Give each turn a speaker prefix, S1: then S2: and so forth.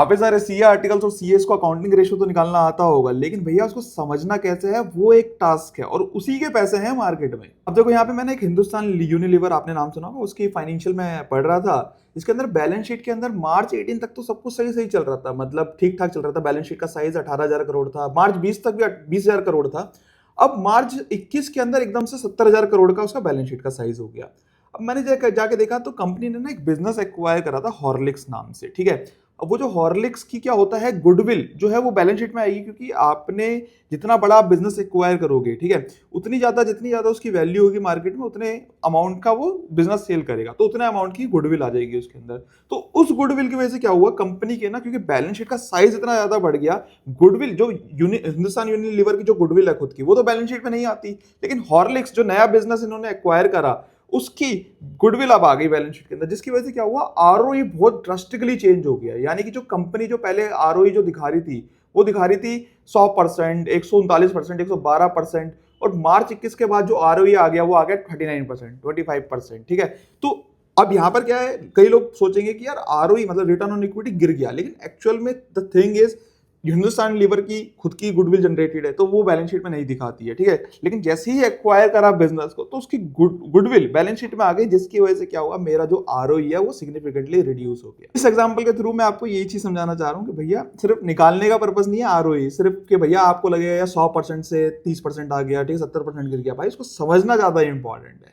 S1: काफी सारे CA articles और सीएस को अकाउंटिंग रेशियो तो निकालना आता होगा, लेकिन भैया उसको समझना कैसे है वो एक टास्क है, और उसी के पैसे हैं मार्केट में। अब देखो यहाँ पे मैंने एक हिंदुस्तान यूनिलीवर, आपने नाम सुना होगा, उसकी फाइनेंशियल में पढ़ रहा था। इसके अंदर बैलेंस शीट के अंदर मार्च 18 तक तो सब कुछ सही सही चल रहा था, मतलब ठीक ठाक चल रहा था। बैलेंस शीट का साइज 18,000 करोड़ था, मार्च 20 तक भी 20,000 करोड़ था। अब मार्च 21 के अंदर एकदम से 70,000 करोड़ का उसका बैलेंस शीट का साइज हो गया। अब मैंने जाके देखा तो कंपनी ने ना एक बिजनेस एक्वायर करा था हॉर्लिक्स नाम से, ठीक है। अब वो जो हॉर्लिक्स की क्या होता है, गुडविल जो है वो बैलेंस शीट में आएगी, क्योंकि आपने जितना बड़ा बिजनेस एक्वायर करोगे, ठीक है, जितनी ज्यादा उसकी वैल्यू होगी मार्केट में, उतने अमाउंट का वो बिजनेस सेल करेगा, तो उतने अमाउंट की गुडविल आ जाएगी उसके अंदर। तो उस गुडविल की वजह से क्या हुआ कंपनी के ना, क्योंकि बैलेंस शीट का साइज इतना ज्यादा बढ़ गया, गुडविल जो हिंदुस्तान यूनिलीवर की जो गुडविल है खुद की, वो तो बैलेंस शीट में नहीं आती, लेकिन हॉर्लिक्स जो नया बिजनेस इन्होंने एक्वायर करा, उसकी गुडविल अब आ गई बैलेंस शीट के अंदर, जिसकी वजह से क्या हुआ, आरओई बहुत ड्रास्टिकली चेंज हो गया। यानी कि जो कंपनी जो पहले आरओई जो दिखा रही थी, वो दिखा रही थी 100%, 139%, 112%, और मार्च 21 के बाद जो आरओई आ गया वो आ गया 39%, 25%, ठीक है। तो अब यहां पर क्या है, कई लोग सोचेंगे कि यार आरओई मतलब रिटर्न ऑन इक्विटी गिर गया, लेकिन एक्चुअल में the thing is Hindustan Lever की खुद की गुडविल जनरेटेड है, तो वो बैलेंस शीट में नहीं दिखाती है, ठीक है। लेकिन जैसे ही एक्वायर करा बिजनेस को, तो उसकी गुडविल बैलेंस शीट में आ गई, जिसकी वजह से क्या हुआ, मेरा जो आरओई है वो सिग्निफिकेंटली रिड्यूस हो गया। इस एग्जांपल के थ्रू मैं आपको यही चीज समझाना चाह रहा हूँ कि भैया सिर्फ निकालने का पर्पज नहीं है आरओई, सिर्फ कि भैया आपको लगेगा 100% से 30% आ गया, ठीक है, 70% गिर गया, भाई इसको समझना ज्यादा इंपॉर्टेंट है।